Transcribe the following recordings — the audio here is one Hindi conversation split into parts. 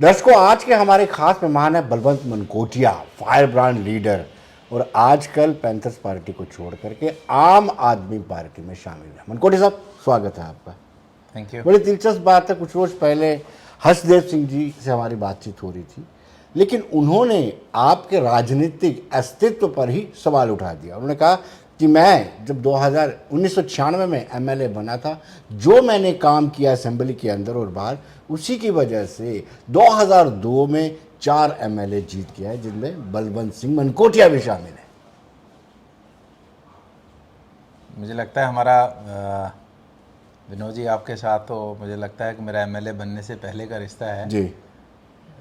दर्शकों, आज के हमारे खास मेहमान है Balwant Mankotia, fire brand leader, और आजकल पैंथर्स पार्टी को छोड़ करके आम आदमी पार्टी में शामिल है। मनकोटिया साहब, स्वागत है आपका। Thank you. बड़ी दिलचस्प बात है, कुछ रोज पहले हर्षदेव सिंह जी से हमारी बातचीत हो रही थी, लेकिन उन्होंने आपके राजनीतिक अस्तित्व पर ही सवाल उठा दिया। उन्होंने कहा कि मैं जब 1996 में एमएलए बना था, जो मैंने काम किया असेंबली के अंदर और बाहर, उसी की वजह से 2002 में 4 एमएलए जीत गया है, जिनमें बलवंत सिंह मनकोटिया भी शामिल है। मुझे लगता है हमारा विनोद जी आपके साथ, तो मुझे लगता है कि मेरा एमएलए बनने से पहले का रिश्ता है जी।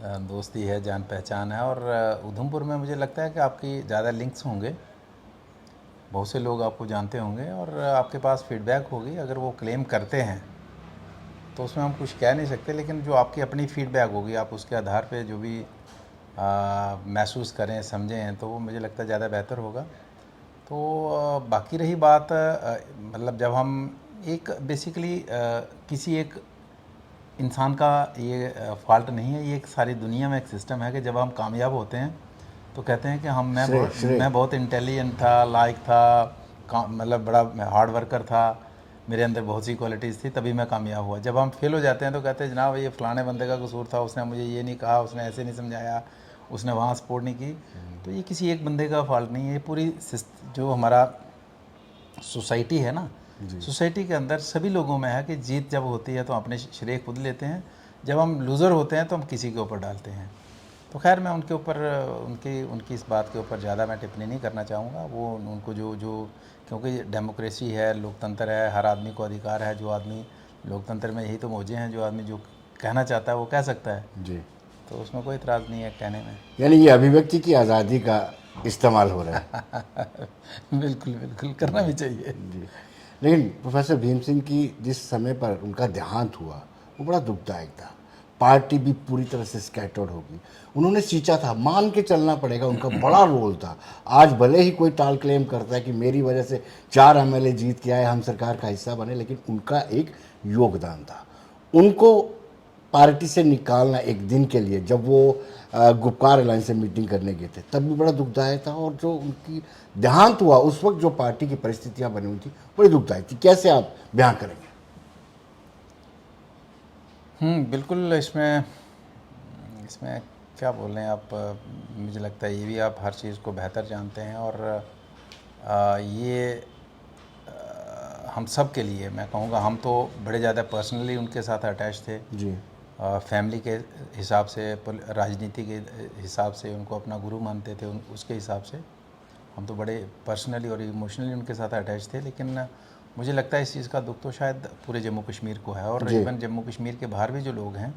दोस्ती है, जान पहचान है। और उधमपुर में मुझे लगता है कि आपकी ज़्यादा लिंक्स होंगे, बहुत से लोग आपको जानते होंगे और आपके पास फीडबैक होगी। अगर वो क्लेम करते हैं तो उसमें हम कुछ कह नहीं सकते, लेकिन जो आपकी अपनी फीडबैक होगी, आप उसके आधार पे जो भी महसूस करें, समझें, तो वो मुझे लगता है ज़्यादा बेहतर होगा। तो बाकी रही बात, मतलब जब हम एक बेसिकली किसी एक इंसान का ये फॉल्ट नहीं है, ये एक सारी दुनिया में एक सिस्टम है कि जब हम कामयाब होते हैं तो कहते हैं कि मैं बहुत इंटेलिजेंट था, लायक था, मतलब बड़ा हार्ड वर्कर था, मेरे अंदर बहुत सी क्वालिटीज़ थी, तभी मैं कामयाब हुआ। जब हम फेल हो जाते हैं तो कहते हैं जनाब ये फ़लाने बंदे का कसूर था, उसने मुझे ये नहीं कहा, उसने ऐसे नहीं समझाया, उसने वहाँ सपोर्ट नहीं की। तो ये किसी एक बंदे का फॉल्ट नहीं है, ये पूरी जो हमारा सोसाइटी है ना, सोसाइटी के अंदर सभी लोगों में है कि जीत जब होती है तो अपने श्रेय खुद लेते हैं, जब हम लूज़र होते हैं तो हम किसी के ऊपर डालते हैं। तो खैर मैं उनके ऊपर उनकी इस बात के ऊपर ज़्यादा मैं टिप्पणी नहीं करना चाहूँगा। वो उनको जो जो क्योंकि डेमोक्रेसी है, लोकतंत्र है, हर आदमी को अधिकार है। जो आदमी लोकतंत्र में यही तो मौजे हैं, जो आदमी जो कहना चाहता है वो कह सकता है, जी। तो उसमें कोई इतराज़ नहीं है कहने में। यानी ये अभिव्यक्ति की आज़ादी का इस्तेमाल हो रहा है। बिल्कुल बिल्कुल, करना भी चाहिए। जी। लेकिन प्रोफेसर भीम सिंह की जिस समय पर उनका देहांत हुआ, वो बड़ा दुखदायक था। पार्टी भी पूरी तरह से स्कैटर्ड होगी। उन्होंने सींचा था, मान के चलना पड़ेगा, उनका बड़ा रोल था। आज भले ही कोई टाल क्लेम करता है कि मेरी वजह से 4 एमएलए जीत के आए, हम सरकार का हिस्सा बने, लेकिन उनका एक योगदान था। उनको पार्टी से निकालना एक दिन के लिए, जब वो गुपकार अलायंस से मीटिंग करने गए थे, तब भी बड़ा दुखदायक था। और जो उनकी देहांत हुआ उस वक्त जो पार्टी की परिस्थितियां बनी हुई थी, बड़ी दुखदायक थी। कैसे आप बयां करेंगे? बिल्कुल। इसमें इसमें क्या बोल रहे हैं आप, मुझे लगता है ये भी आप हर चीज़ को बेहतर जानते हैं। और ये हम सब के लिए मैं कहूँगा, हम तो बड़े ज़्यादा पर्सनली उनके साथ अटैच थे जी। फैमिली के हिसाब से, राजनीति के हिसाब से उनको अपना गुरु मानते थे, उसके हिसाब से हम तो बड़े पर्सनली और इमोशनली उनके साथ अटैच थे। लेकिन मुझे लगता है इस चीज़ का दुख तो शायद पूरे जम्मू कश्मीर को है, और इवन जम्मू कश्मीर के बाहर भी जो लोग हैं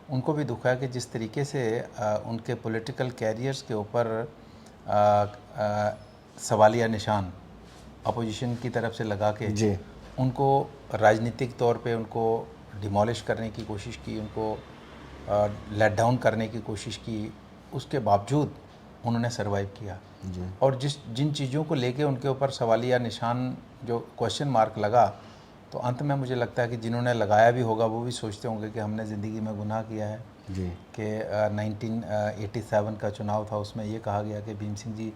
उनको भी दुख है कि जिस तरीके से उनके पॉलिटिकल कैरियर्स के ऊपर सवालिया निशान अपोजिशन की तरफ से लगा के जी। उनको राजनीतिक तौर पे उनको डिमोलिश करने की कोशिश की, उनको लेट डाउन करने की कोशिश की, उसके बावजूद उन्होंने सरवाइव किया। जी। और जिन चीज़ों को लेके उनके ऊपर सवालिया निशान, जो क्वेश्चन मार्क लगा, तो अंत में मुझे लगता है कि जिन्होंने लगाया भी होगा वो भी सोचते होंगे कि हमने ज़िंदगी में गुनाह किया है। जी। कि 1987 का चुनाव था, उसमें ये कहा गया कि भीम सिंह जी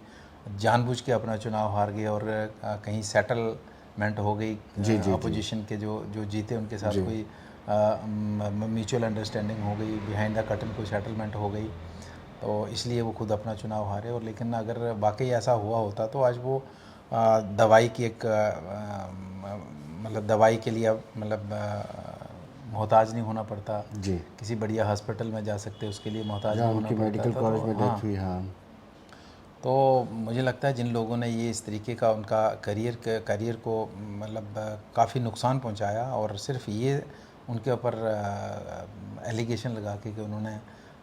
जानबूझ के अपना चुनाव हार गए, और कहीं सेटलमेंट हो गई अपोजिशन के जो जो जीते उनके साथ कोई म्यूचुअल अंडरस्टैंडिंग हो गई, बिहाइंड द कर्टन कोई सेटलमेंट हो गई, तो इसलिए वो खुद अपना चुनाव हारे। और लेकिन अगर वाकई ऐसा हुआ होता तो आज वो दवाई की एक मतलब दवाई के लिए मतलब मोहताज नहीं होना पड़ता जी। किसी बढ़िया हॉस्पिटल में जा सकते, उसके लिए मोहताज नहीं होना उनकी पड़ता मेडिकल था। कॉलेज तो में डेथ हुई। हाँ। तो मुझे लगता है जिन लोगों ने ये इस तरीके का उनका करियर को मतलब काफ़ी नुकसान पहुंचाया, और सिर्फ ये उनके ऊपर एलिगेशन लगा के कि उन्होंने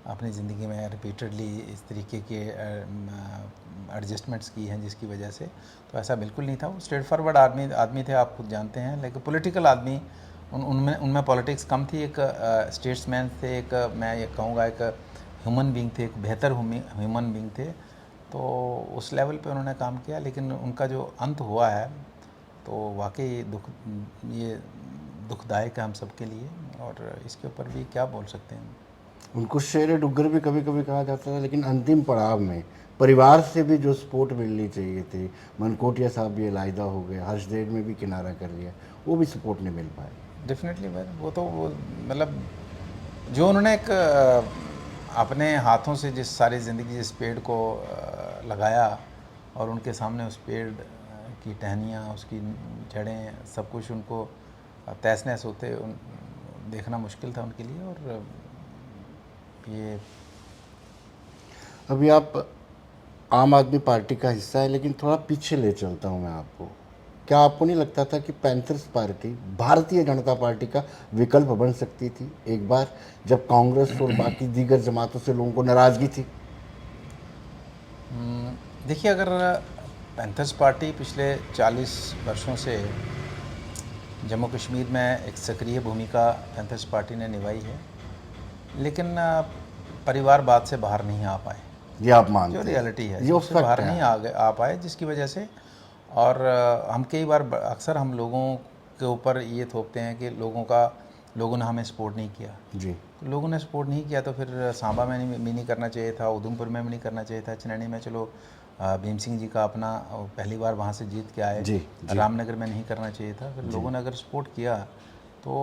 अपनी ज़िंदगी में रिपीटेडली इस तरीके के एडजस्टमेंट्स की हैं जिसकी वजह से, तो ऐसा बिल्कुल नहीं था। वो स्ट्रेट फॉरवर्ड आदमी थे, आप खुद जानते हैं। लेकिन पॉलिटिकल आदमी, उनमें पॉलिटिक्स कम थी। एक स्टेट्समैन थे, एक मैं ये कहूँगा एक ह्यूमन बीइंग थे, एक बेहतर ह्यूमन बीइंग थे। तो उस लेवल पे उन्होंने काम किया। लेकिन उनका जो अंत हुआ है तो वाकई ये दुखदायक है हम सब के लिए, और इसके ऊपर भी क्या बोल सकते हैं। उनको शेर डुग्गर भी कभी कभी कहा जाता था, लेकिन अंतिम पड़ाव में परिवार से भी जो सपोर्ट मिलनी चाहिए थी, मनकोटिया साहब भी अलहदा हो गए, हर्षदेव में भी किनारा कर लिया, वो भी सपोर्ट नहीं मिल पाई। डेफिनेटली भाई, वो तो वो मतलब जो उन्होंने एक अपने हाथों से जिस सारी ज़िंदगी जिस पेड़ को लगाया और उनके सामने उस पेड़ की टहनियाँ, उसकी जड़ें, सब कुछ उनको तहस नहस होते देखना मुश्किल था उनके लिए। और ये अभी आप आम आदमी पार्टी का हिस्सा है, लेकिन थोड़ा पीछे ले चलता हूँ मैं आपको। क्या आपको नहीं लगता था कि panthers party Bharatiya Janata party का विकल्प बन सकती थी एक बार, जब कांग्रेस और बाकी दीगर जमातों से लोगों को नाराज़गी थी? देखिए, अगर पैंथर्स पार्टी पिछले 40 वर्षों से जम्मू कश्मीर में एक सक्रिय भूमिका पैंथर्स पार्टी ने निभाई है, लेकिन परिवारवाद से बाहर नहीं आ पाए। ये आप मानते जो हैं? रियलिटी है, ये उससे फैक्ट बाहर है। नहीं आ पाए, जिसकी वजह से। और हम कई बार अक्सर हम लोगों के ऊपर ये थोपते हैं कि लोगों ने हमें सपोर्ट नहीं किया। जी। तो लोगों ने सपोर्ट नहीं किया तो फिर सांबा में नहीं करना चाहिए था, उधमपुर में भी नहीं करना चाहिए था, चनैनी में चलो भीम सिंह जी का अपना पहली बार वहाँ से जीत के आए, जी, जी। रामनगर में नहीं करना चाहिए था। फिर लोगों ने अगर सपोर्ट किया तो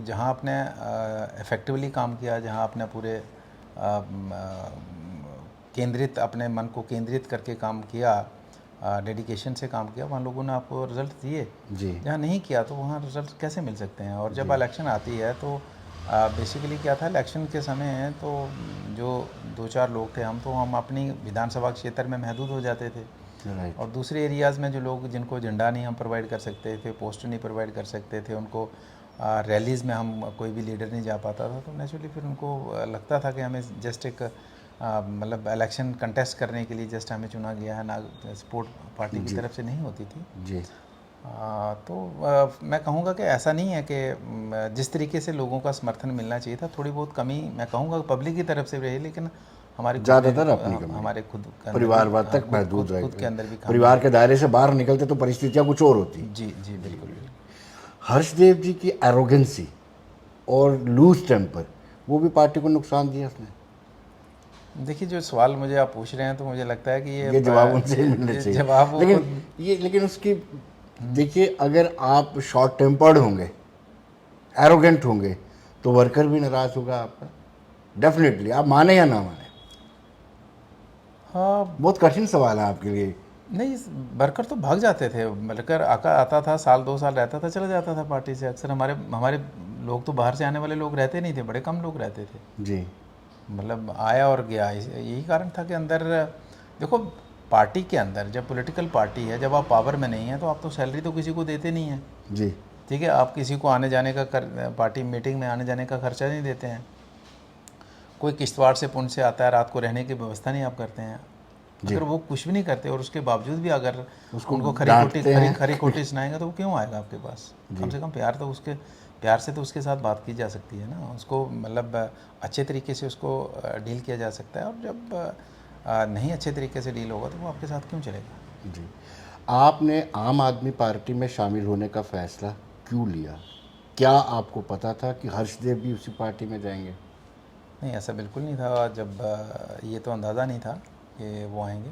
जहाँ आपने इफ़ेक्टिवली काम किया, जहाँ आपने पूरे केंद्रित अपने मन को केंद्रित करके काम किया, डेडिकेशन से काम किया, वहाँ लोगों ने आपको रिज़ल्ट दिए। जी। जहाँ नहीं किया तो वहाँ रिज़ल्ट कैसे मिल सकते हैं? और जब इलेक्शन आती है तो बेसिकली क्या था, इलेक्शन के समय तो जो 2-4 लोग थे, हम अपनी विधानसभा क्षेत्र में महदूद हो जाते थे। राइट। और दूसरे एरियाज़ में जो लोग जिनको झंडा नहीं हम प्रोवाइड कर सकते थे, पोस्टर नहीं प्रोवाइड कर सकते थे, उनको रैलीज़ में हम कोई भी लीडर नहीं जा पाता था, तो नेचुरली फिर उनको लगता था कि हमें जस्ट एक मतलब इलेक्शन कंटेस्ट करने के लिए जस्ट हमें चुना गया है, ना सपोर्ट पार्टी की तरफ से नहीं होती थी। जी। तो मैं कहूँगा कि ऐसा नहीं है कि जिस तरीके से लोगों का समर्थन मिलना चाहिए था, थोड़ी बहुत कमी मैं कहूँगा पब्लिक की तरफ से रही, लेकिन हमारे ज़्यादातर अपनी कमी, हमारे खुद के अंदर परिवारवाद भी, तक महदूद रहे। खुद के अंदर भी परिवार के दायरे से बाहर निकलते तो परिस्थितियाँ कुछ और होती। जी जी बिल्कुल। हर्षदेव जी की एरोगेंसी और लूज टेम्पर, वो भी पार्टी को नुकसान दिया उसने। देखिए, जो सवाल मुझे आप पूछ रहे हैं तो मुझे लगता है कि ये जवाब उनसे ही मिलने चाहिए। जवाब लेकिन उसकी देखिए, अगर आप शॉर्ट टेम्पर्ड होंगे, एरोगेंट होंगे, तो वर्कर भी नाराज होगा आपका, डेफिनेटली, आप माने या ना माने। हाँ, बहुत कठिन सवाल है आपके लिए। नहीं, वर्कर तो भाग जाते थे। वर्कर आता था, साल 2 साल रहता था, चला जाता था पार्टी से। अक्सर हमारे लोग तो बाहर से आने वाले लोग रहते नहीं थे, बड़े कम लोग रहते थे। जी। मतलब आया और गया, यही कारण था कि अंदर देखो, पार्टी के अंदर जब पॉलिटिकल पार्टी है, जब आप पावर में नहीं है तो आप तो सैलरी तो किसी को देते नहीं हैं। जी। ठीक है, आप किसी को आने जाने का पार्टी मीटिंग में आने जाने का खर्चा नहीं देते हैं। कोई किश्तवाड़ से पुंछ से आता है, रात को रहने की व्यवस्था नहीं आप करते हैं। अगर वो कुछ भी नहीं करते और उसके बावजूद भी अगर उनको खरी खोटी सुनाएंगे तो वो क्यों आएगा आपके पास? कम से कम प्यार से तो उसके साथ बात की जा सकती है ना, उसको मतलब अच्छे तरीके से उसको डील किया जा सकता है। और जब नहीं अच्छे तरीके से डील होगा तो वो आपके साथ क्यों चलेगा? जी। आपने आम आदमी पार्टी में शामिल होने का फैसला क्यों लिया? क्या आपको पता था कि हर्षदेव भी उसी पार्टी में जाएंगे? नहीं, ऐसा बिल्कुल नहीं था। जब ये तो अंदाज़ा नहीं था कि वो आएंगे।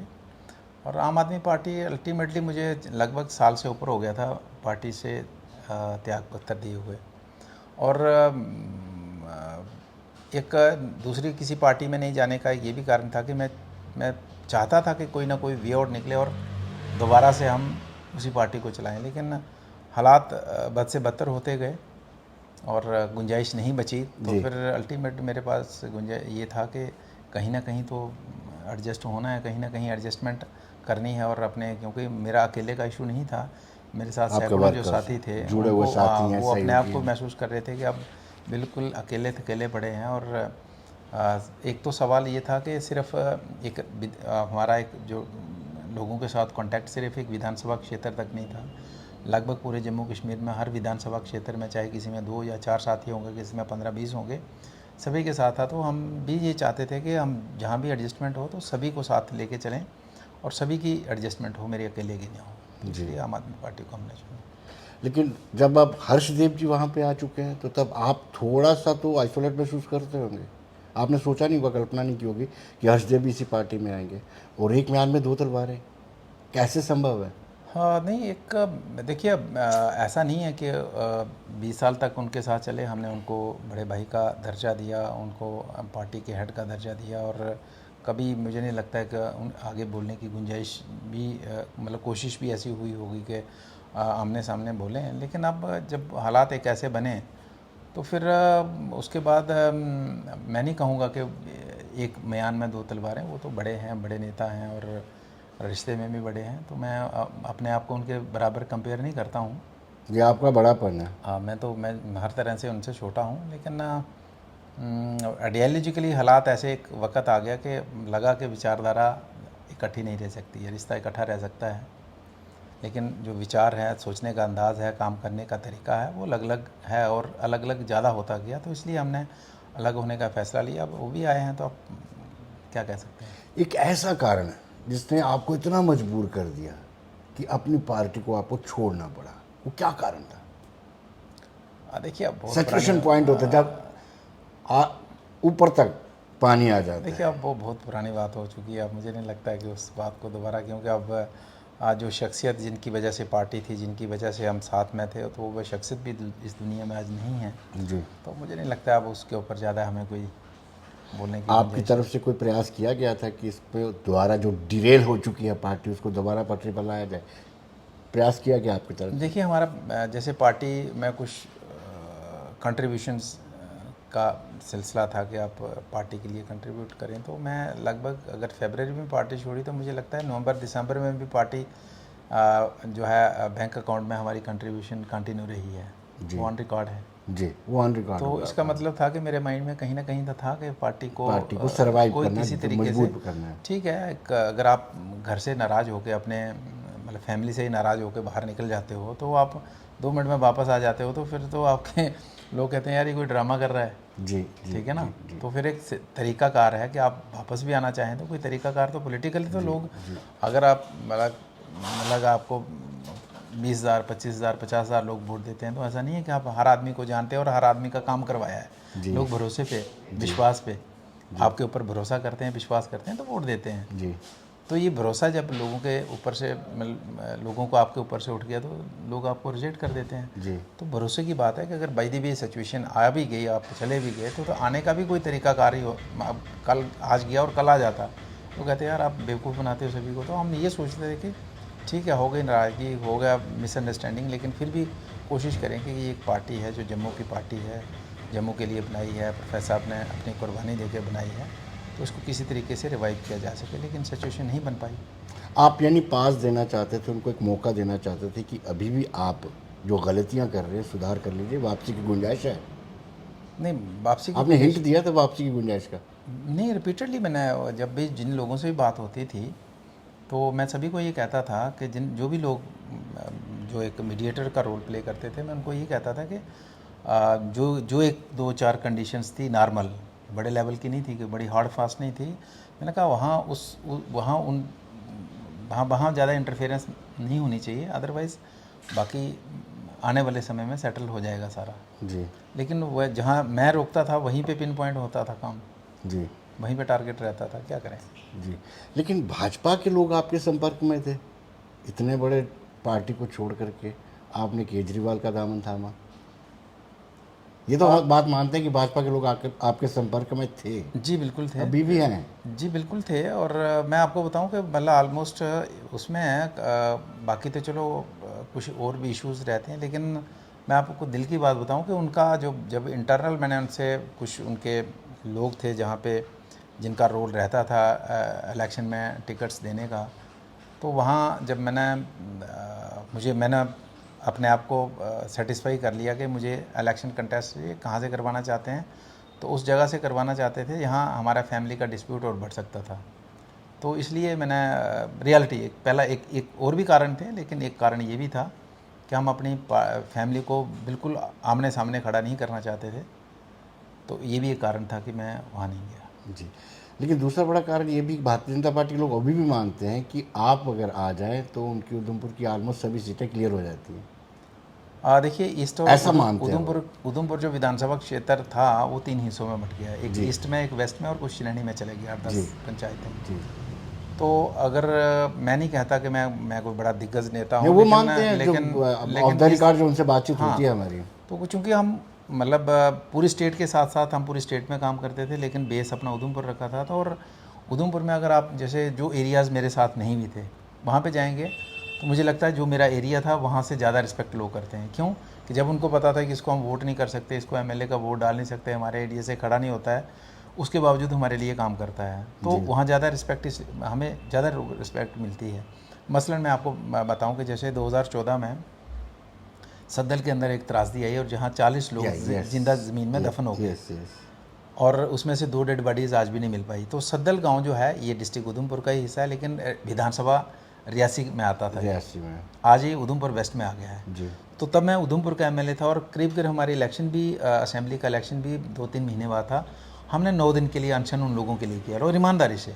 और आम आदमी पार्टी अल्टीमेटली मुझे लगभग साल से ऊपर हो गया था पार्टी से त्याग पत्र दिए हुए। और एक दूसरी किसी पार्टी में नहीं जाने का ये भी कारण था कि मैं चाहता था कि कोई ना कोई वे आउट निकले और दोबारा से हम उसी पार्टी को चलाएं। लेकिन हालात बद से बदतर होते गए और गुंजाइश नहीं बची, तो फिर अल्टीमेट मेरे पास ये था कि कहीं ना कहीं तो एडजस्ट होना है, कहीं ना कहीं एडजस्टमेंट करनी है। और अपने, क्योंकि मेरा अकेले का इशू नहीं था, मेरे साथ सैकड़ों जो साथी थे, जुड़े हुए साथी हैं, वो अपने आप को महसूस कर रहे थे कि अब बिल्कुल अकेले पड़े हैं। और एक तो सवाल ये था कि सिर्फ एक हमारा एक जो लोगों के साथ कांटेक्ट सिर्फ एक विधानसभा क्षेत्र तक नहीं था, लगभग पूरे जम्मू कश्मीर में हर विधानसभा क्षेत्र में, चाहे किसी में 2 या 4 साथी होंगे, किसी में 15-20 होंगे, सभी के साथ था। तो हम भी ये चाहते थे कि हम जहाँ भी एडजस्टमेंट हो तो सभी को साथ लेके चलें और सभी की एडजस्टमेंट हो, मेरे अकेले की नहीं हो। इसलिए आम आदमी पार्टी को हमने चुना। लेकिन जब आप हर्षदेव जी वहाँ पे आ चुके हैं तो तब आप थोड़ा सा तो आइसोलेट महसूस करते होंगे। आपने सोचा नहीं होगा, कल्पना नहीं की होगी कि हर्षदेव भी इसी पार्टी में आएंगे, और एक म्यान में दो तलवारें, कैसे संभव है? हाँ नहीं, एक देखिए, ऐसा नहीं है कि 20 साल तक उनके साथ चले, हमने उनको बड़े भाई का दर्जा दिया, उनको पार्टी के हेड का दर्जा दिया, और कभी मुझे नहीं लगता है कि उन आगे बोलने की गुंजाइश भी मतलब कोशिश भी ऐसी हुई होगी कि आमने सामने बोलें। लेकिन अब जब हालात एक ऐसे बने तो फिर उसके बाद मैं नहीं कहूँगा कि एक म्यान में दो तलवारें, वो तो बड़े हैं, बड़े नेता हैं और रिश्ते में भी बड़े हैं, तो मैं अपने आप को उनके बराबर कंपेयर नहीं करता हूँ। ये आपका बड़ापन है। मैं हर तरह से उनसे छोटा हूँ, लेकिन आइडियालॉजिकली हालात ऐसे एक वक्त आ गया कि लगा कि विचारधारा इकट्ठी नहीं रह सकती है, रिश्ता इकट्ठा रह सकता है, लेकिन जो विचार है, सोचने का अंदाज़ है, काम करने का तरीका है, वो अलग अलग है और अलग अलग ज़्यादा होता गया, तो इसलिए हमने अलग होने का फ़ैसला लिया। अब वो भी आए हैं तो आप क्या कह सकते हैं। एक ऐसा कारण है जिसने आपको इतना मजबूर कर दिया कि अपनी पार्टी को आपको छोड़ना पड़ा, वो क्या कारण था? देखिए, अब बहुत सैचुरेशन पॉइंट होता है जब ऊपर तक पानी आ जाता है। देखिए, अब वो बहुत पुरानी बात हो चुकी है, अब मुझे नहीं लगता है कि उस बात को दोबारा, क्योंकि अब आज जो शख्सियत जिनकी वजह से पार्टी थी, जिनकी वजह से हम साथ में थे, तो वो शख्सियत भी इस दुनिया में आज नहीं है। जी, तो मुझे नहीं लगता अब उसके ऊपर ज़्यादा हमें कोई बोलने की आपकी गुंजाइश तरफ से कोई प्रयास किया गया था कि इस पे दोबारा जो डिरेल हो चुकी है पार्टी, उसको दोबारा पटरी पर लाया जाए? प्रयास किया गया आपकी तरफ से? देखिए, हमारा जैसे पार्टी में कुछ कंट्रीब्यूशंस का सिलसिला था कि आप पार्टी के लिए कंट्रीब्यूट करें, तो मैं लगभग, अगर फरवरी में पार्टी छोड़ी तो मुझे लगता है नवंबर दिसंबर में भी पार्टी जो है बैंक अकाउंट में हमारी कंट्रीब्यूशन कंटिन्यू रही है, वो ऑन रिकॉर्ड है। जी, वो ऑन रिकॉर्ड तो इसका मतलब था कि मेरे माइंड में कहीं ना कहीं था कि पार्टी को सर्वाइव कोई करना किसी है, तरीके से, मजबूत करना है। ठीक है, अगर आप घर से नाराज़ होकर अपने मतलब फैमिली से ही नाराज़ होकर बाहर निकल जाते हो, तो आप 2 मिनट में वापस आ जाते हो, तो फिर तो आपके लोग कहते हैं यार ये कोई ड्रामा कर रहा है। जी, ठीक है ना। तो फिर एक तरीकाकार है कि आप वापस भी आना चाहें तो कोई तरीकाकार, तो पॉलिटिकली तो लोग, अगर आप मतलब आपको 20,000 25,000 50,000 लोग वोट देते हैं, तो ऐसा नहीं है कि आप हर आदमी को जानते हैं और हर आदमी का काम करवाया है। लोग भरोसे पे, विश्वास पे, आपके ऊपर भरोसा करते हैं, विश्वास करते हैं, तो वोट देते हैं। जी, तो ये भरोसा जब लोगों के ऊपर से लोगों को आपके ऊपर से उठ गया, तो लोग आपको रिजेक्ट कर देते हैं। जी, तो भरोसे की बात है कि अगर बाई दी वे सिचुएशन आ भी गई, आप चले भी गए, तो आने का भी कोई तरीकाकार ही हो। अब कल आज गया और कल आ जाता, तो कहते यार आप बेवकूफ़ बनाते हो सभी को। तो हम ये सोचते थे कि ठीक है, हो गई नाराज़गी, हो गया मिसअंडरस्टैंडिंग, लेकिन फिर भी कोशिश करें कि ये एक पार्टी है जो जम्मू की पार्टी है, जम्मू के लिए बनाई है, प्रोफेसर साहब ने अपनी कुर्बानी देकर बनाई है, तो उसको किसी तरीके से रिवाइव किया जा सके, लेकिन सिचुएशन नहीं बन पाई। आप यानी पास देना चाहते थे, उनको एक मौका देना चाहते थे कि अभी भी आप जो गलतियां कर रहे हैं सुधार कर लीजिए, वापसी की गुंजाइश है। नहीं, वापसी की आपने हिंट दिया था वापसी की गुंजाइश का। नहीं, रिपीटेडली मैंने जब भी जिन लोगों से भी बात होती थी, तो मैं सभी को ये कहता था कि जो भी लोग जो एक मीडिएटर का रोल प्ले करते थे, मैं उनको ये कहता था कि जो एक 2-4 कंडीशंस थी नॉर्मल, बड़े लेवल की नहीं थी, कि बड़ी हार्ड फास्ट नहीं थी। मैंने कहा वहाँ ज़्यादा इंटरफेरेंस नहीं होनी चाहिए, अदरवाइज़ बाकी आने वाले समय में सेटल हो जाएगा सारा। जी, लेकिन वह जहाँ मैं रोकता था वहीं पे पिन पॉइंट होता था काम, जी, वहीं पे टारगेट रहता था, क्या करें। जी। लेकिन भाजपा के लोग आपके संपर्क में थे, इतने बड़े पार्टी को छोड़ करके आपने केजरीवाल का दामन थामा। ये तो बात मानते हैं कि भाजपा के लोग आपके संपर्क में थे, जी बिल्कुल थे, अभी भी हैं। जी बिल्कुल थे। और मैं आपको बताऊं कि मतलब ऑलमोस्ट उसमें बाकी तो चलो कुछ और भी इश्यूज रहते हैं, लेकिन मैं आपको दिल की बात बताऊं कि उनका जब इंटरनल मैंने उनसे कुछ उनके लोग थे जहां पे जिनका रोल रहता था इलेक्शन में टिकट्स देने का, तो वहाँ जब मैंने अपने आप को सेटिस्फाई कर लिया कि मुझे इलेक्शन कंटेस्ट ये कहाँ से करवाना चाहते हैं, तो उस जगह से करवाना चाहते थे जहाँ हमारा फैमिली का डिस्प्यूट और बढ़ सकता था। तो इसलिए मैंने रियलिटी पहला एक और भी कारण थे, लेकिन एक कारण ये भी था कि हम अपनी फैमिली को बिल्कुल आमने सामने खड़ा नहीं करना चाहते थे, तो ये भी एक कारण था कि मैं वहाँ नहीं गया। जी, लेकिन दूसरा बड़ा कारण ये भी भारतीय जनता पार्टी के लोग अभी भी मानते हैं कि आप अगर आ जाएं तो उनकी उधमपुर की ऑलमोस्ट सभी सीटें क्लियर हो जाती हैं। देखिए ईस्ट और ऐसा मानते हैं उधमपुर जो विधानसभा क्षेत्र था वो 3 हिस्सों में बट गया, एक ईस्ट में, एक वेस्ट में और कुछ श्रेणी में चले गया, 10 पंचायतें। जी। तो अगर मैं नहीं कहता कि मैं कोई बड़ा दिग्गज नेता नहीं, हूँ, वो लेकिन मानते हैं जो ऑफ द रिकॉर्ड जो उनसे बातचीत होती है हमारी। तो चूँकि हम मतलब पूरी स्टेट के साथ साथ हम पूरी स्टेट में काम करते थे, लेकिन बेस अपना उधमपुर रखा था। तो और उधमपुर में अगर आप जैसे जो एरियाज़ मेरे साथ नहीं भी थे वहाँ पे जाएंगे तो मुझे लगता है जो मेरा एरिया था वहाँ से ज़्यादा रिस्पेक्ट लोग करते हैं। क्यों कि जब उनको पता था कि इसको हम वोट नहीं कर सकते, इसको एमएलए का वोट डाल नहीं सकते, हमारे एरिया से खड़ा नहीं होता है, उसके बावजूद हमारे लिए काम करता है, तो वहाँ ज़्यादा रिस्पेक्ट हमें ज़्यादा रिस्पेक्ट मिलती है। मसलन मैं आपको बताऊँ कि जैसे 2014 में सद्दल के अंदर एक त्रासदी आई और जहाँ 40 लोग जिंदा ज़मीन में दफन हो गए और उसमें से 2 डेड बॉडीज़ आज भी नहीं मिल पाई। तो सद्दल गांव जो है ये डिस्ट्रिक्ट उधमपुर का ही हिस्सा है, लेकिन विधानसभा रियासी में आता था, रियासी में, आज ये उधमपुर वेस्ट में आ गया है जी। तो तब मैं उधमपुर का एमएलए था और करीब हमारी इलेक्शन भी असेंबली का इलेक्शन भी 2-3 महीने बाद था। हमने 9 दिन के लिए अनशन उन लोगों के लिए किया और ईमानदारी से,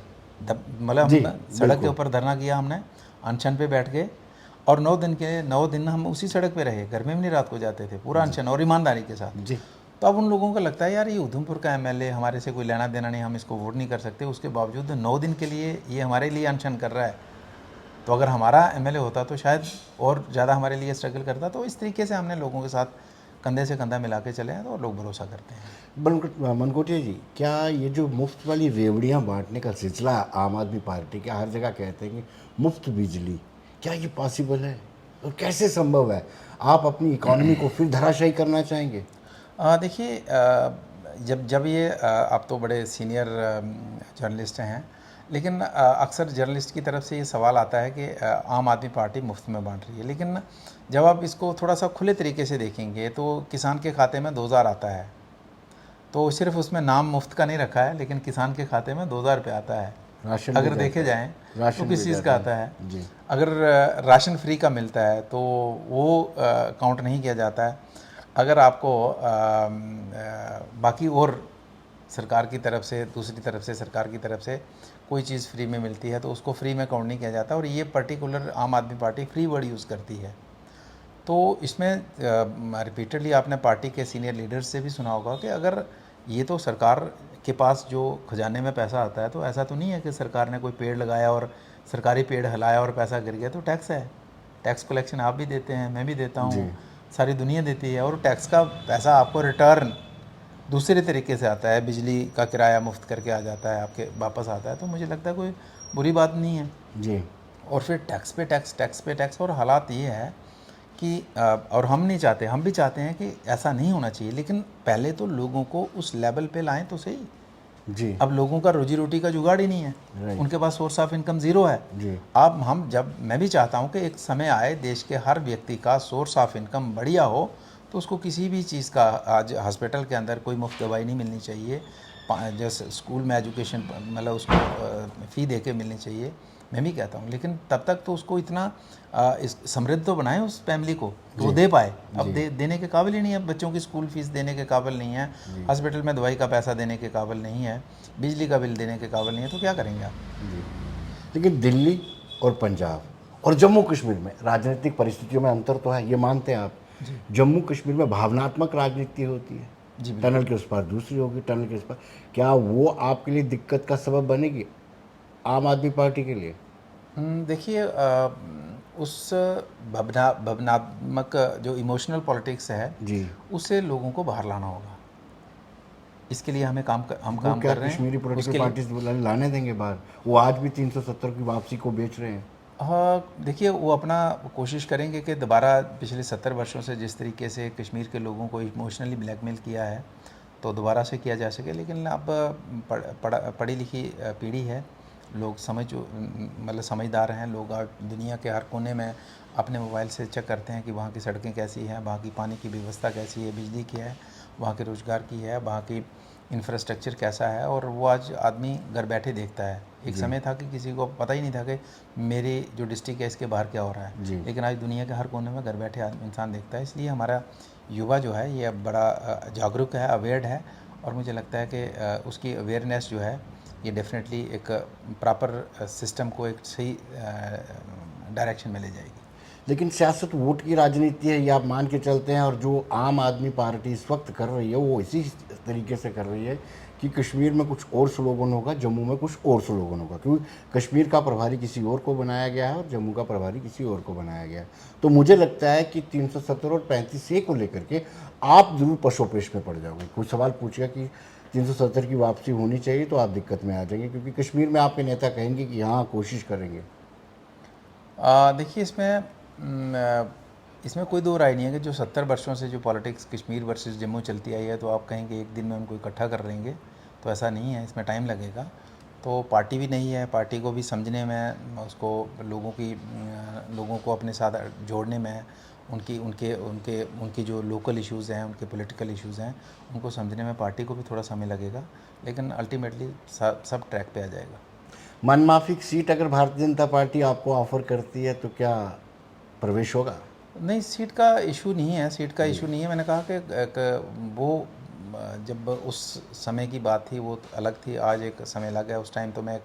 मतलब सड़क के ऊपर धरना किया हमने, अनशन पे बैठ गए और 9 दिन हम उसी सड़क पे रहे, घर में भी नहीं रात को जाते थे, पूरा अनशन और ईमानदारी के साथ जी। तो अब उन लोगों को लगता है यार ये उधमपुर का एमएलए, हमारे से कोई लेना देना नहीं, हम इसको वोट नहीं कर सकते, उसके बावजूद 9 दिन के लिए ये हमारे लिए अनशन कर रहा है। तो अगर हमारा एमएलए होता तो शायद और ज़्यादा हमारे लिए स्ट्रगल करता। तो इस तरीके से हमने लोगों के साथ कंधे से कंधा मिला के चले हैं तो लोग भरोसा करते हैं। मनकोटिया जी, क्या ये जो मुफ्त वाली रेवड़ियाँ बांटने का सिलसिला आम आदमी पार्टी के, हर जगह कहते हैं कि मुफ्त बिजली, क्या ये पॉसिबल है और कैसे संभव है? आप अपनी इकोनॉमी को फिर धराशायी करना चाहेंगे? देखिए, जब ये आप तो बड़े सीनियर जर्नलिस्ट हैं, लेकिन अक्सर जर्नलिस्ट की तरफ से ये सवाल आता है कि आम आदमी पार्टी मुफ्त में बांट रही है, लेकिन जब आप इसको थोड़ा सा खुले तरीके से देखेंगे तो किसान के खाते में 2000 आता है, तो सिर्फ उसमें नाम मुफ्त का नहीं रखा है, लेकिन किसान के खाते में 2000 रुपये आता है। राशन अगर देखे जाएँ तो किस चीज़ का आता है जी। अगर राशन फ्री का मिलता है तो वो काउंट नहीं किया जाता है। अगर आपको बाकी और सरकार की तरफ से, दूसरी तरफ से सरकार की तरफ से कोई चीज़ फ्री में मिलती है तो उसको फ्री में काउंट नहीं किया जाता, और ये पर्टिकुलर आम आदमी पार्टी फ्री वर्ड यूज़ करती है। तो इसमें रिपीटेडली आपने पार्टी के सीनियर लीडर्स से भी सुना होगा कि अगर ये तो सरकार के पास जो खजाने में पैसा आता है, तो ऐसा तो नहीं है कि सरकार ने कोई पेड़ लगाया और सरकारी पेड़ हिलाया और पैसा गिर गया, तो टैक्स है, टैक्स कलेक्शन आप भी देते हैं, मैं भी देता हूँ, सारी दुनिया देती है, और टैक्स का पैसा आपको रिटर्न दूसरे तरीके से आता है, बिजली का किराया मुफ्त करके आ जाता है, आपके वापस आता है। तो मुझे लगता है कोई बुरी बात नहीं है जी। और फिर टैक्स पे टैक्स, और हालात ये है कि और हम नहीं चाहते, हम भी चाहते हैं कि ऐसा नहीं होना चाहिए, लेकिन पहले तो लोगों को उस लेवल पे लाएं तो सही जी। अब लोगों का रोजी रोटी का जुगाड़ ही नहीं है, उनके पास सोर्स ऑफ इनकम ज़ीरो है जी। अब मैं भी चाहता हूं कि एक समय आए देश के हर व्यक्ति का सोर्स ऑफ इनकम बढ़िया हो, तो उसको किसी भी चीज़ का, आज हॉस्पिटल के अंदर कोई मुफ्त दवाई नहीं मिलनी चाहिए, जैसे स्कूल में एजुकेशन मतलब उसको फ़ी दे के मिलनी चाहिए, मैं भी कहता हूँ, लेकिन तब तक तो उसको इतना समृद्ध तो बनाएं उस फैमिली को तो वो दे पाए। अब देने के काबिल ही नहीं है, बच्चों की स्कूल फीस देने के काबिल नहीं है, हॉस्पिटल में दवाई का पैसा देने के काबिल नहीं है, बिजली का बिल देने के काबिल नहीं है, तो क्या करेंगे आप? लेकिन दिल्ली और पंजाब और जम्मू कश्मीर में राजनीतिक परिस्थितियों में अंतर तो है, ये मानते हैं आप? जम्मू कश्मीर में भावनात्मक राजनीति होती है, टनल के उस पार दूसरी होगी, टनल के उस पार, क्या वो आपके लिए दिक्कत का सबब बनेगी आम आदमी पार्टी के लिए? देखिए, उस भावनात्मक जो इमोशनल पॉलिटिक्स है जी, उससे लोगों को बाहर लाना होगा। इसके लिए हम काम कर रहे हैं। कश्मीरी पॉलिटिकल पार्टीज लाने देंगे बाहर? वो आज भी 370 की वापसी को बेच रहे हैं। हाँ, देखिए, वो अपना कोशिश करेंगे कि दोबारा पिछले 70 वर्षों से जिस तरीके से कश्मीर के लोगों को इमोशनली ब्लैकमेल किया है तो दोबारा से किया जा सके, लेकिन अब पढ़ी लिखी पीढ़ी है, लोग मतलब समझदार हैं, लोग आज दुनिया के हर कोने में अपने मोबाइल से चेक करते हैं कि वहाँ की सड़कें कैसी हैं, वहाँ की पानी की व्यवस्था कैसी है, बिजली की है, वहाँ के रोज़गार की है, वहाँ की इंफ्रास्ट्रक्चर कैसा है, और वो आज आदमी घर बैठे देखता है। एक समय था कि किसी को पता ही नहीं था कि मेरी जो डिस्ट्रिक्ट है इसके बाहर क्या हो रहा है, लेकिन आज दुनिया के हर कोने में घर बैठे इंसान देखता है। इसलिए हमारा युवा जो है ये बड़ा जागरूक है, अवेयर्ड है, और मुझे लगता है कि उसकी अवेयरनेस जो है ये डेफिनेटली एक प्रॉपर सिस्टम को एक सही डायरेक्शन में ले जाएगी। लेकिन सियासत वोट की राजनीति है, ये आप मान के चलते हैं। और जो आम आदमी पार्टी इस वक्त कर रही है वो इसी तरीके से कर रही है कि कश्मीर में कुछ और स्लोगन होगा, जम्मू में कुछ और स्लोगन होगा, क्योंकि कश्मीर का प्रभारी किसी और को बनाया गया है और जम्मू का प्रभारी किसी और को बनाया गया है। तो मुझे लगता है कि 370 और 35A को लेकर के आप जरूर पशोपेश में पड़ जाओगे। कोई सवाल पूछेगा कि 370 की वापसी होनी चाहिए तो आप दिक्कत में आ जाएंगे, क्योंकि कश्मीर में आपके नेता कहेंगे कि हाँ कोशिश करेंगे। देखिए इसमें कोई दो राय नहीं है कि जो 70 वर्षों से जो पॉलिटिक्स कश्मीर वर्सेस जम्मू चलती आई है, तो आप कहेंगे एक दिन में उनको इकट्ठा कर लेंगे, तो ऐसा नहीं है, इसमें टाइम लगेगा। तो पार्टी भी नहीं है, पार्टी को भी समझने में, उसको लोगों को अपने साथ जोड़ने में, उनकी जो लोकल इश्यूज़ हैं, उनके पॉलिटिकल इश्यूज़ हैं, उनको समझने में पार्टी को भी थोड़ा समय लगेगा, लेकिन अल्टीमेटली सब ट्रैक पे आ जाएगा। मनमाफिक सीट अगर भारतीय जनता पार्टी आपको ऑफर करती है तो क्या प्रवेश होगा? नहीं, सीट का इशू नहीं है, सीट का इशू नहीं है। मैंने कहा कि वो जब उस समय की बात थी वो अलग थी, आज एक समय लग गया। उस टाइम तो मैं एक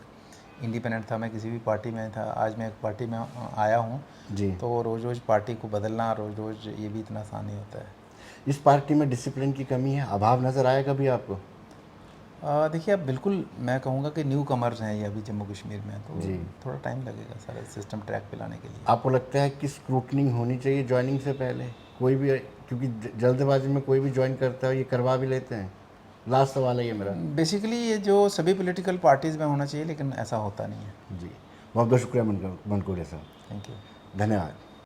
इंडिपेंडेंट था, मैं किसी भी पार्टी में था, आज मैं एक पार्टी में आया हूँ जी। तो रोज़ रोज़ पार्टी को बदलना, रोज़ रोज़ ये भी इतना आसान नहीं होता है। इस पार्टी में डिसिप्लिन की कमी है, अभाव नज़र आया कभी आपको? देखिए अब बिल्कुल मैं कहूँगा कि न्यू कमर्स हैं ये अभी जम्मू कश्मीर में, तो जी। थोड़ा टाइम लगेगा सारा सिस्टम ट्रैक पे लाने के लिए। आपको लगता है कि स्क्रूटनिंग होनी चाहिए ज्वाइनिंग से पहले? कोई भी, क्योंकि जल्दबाजी में कोई भी ज्वाइन करता है ये करवा भी लेते हैं। लास्ट सवाल है ये मेरा। बेसिकली ये जो सभी पॉलिटिकल पार्टीज़ में होना चाहिए, लेकिन ऐसा होता नहीं है। जी, बहुत बहुत शुक्रिया मनकोड़िया साहब, थैंक यू। धन्यवाद।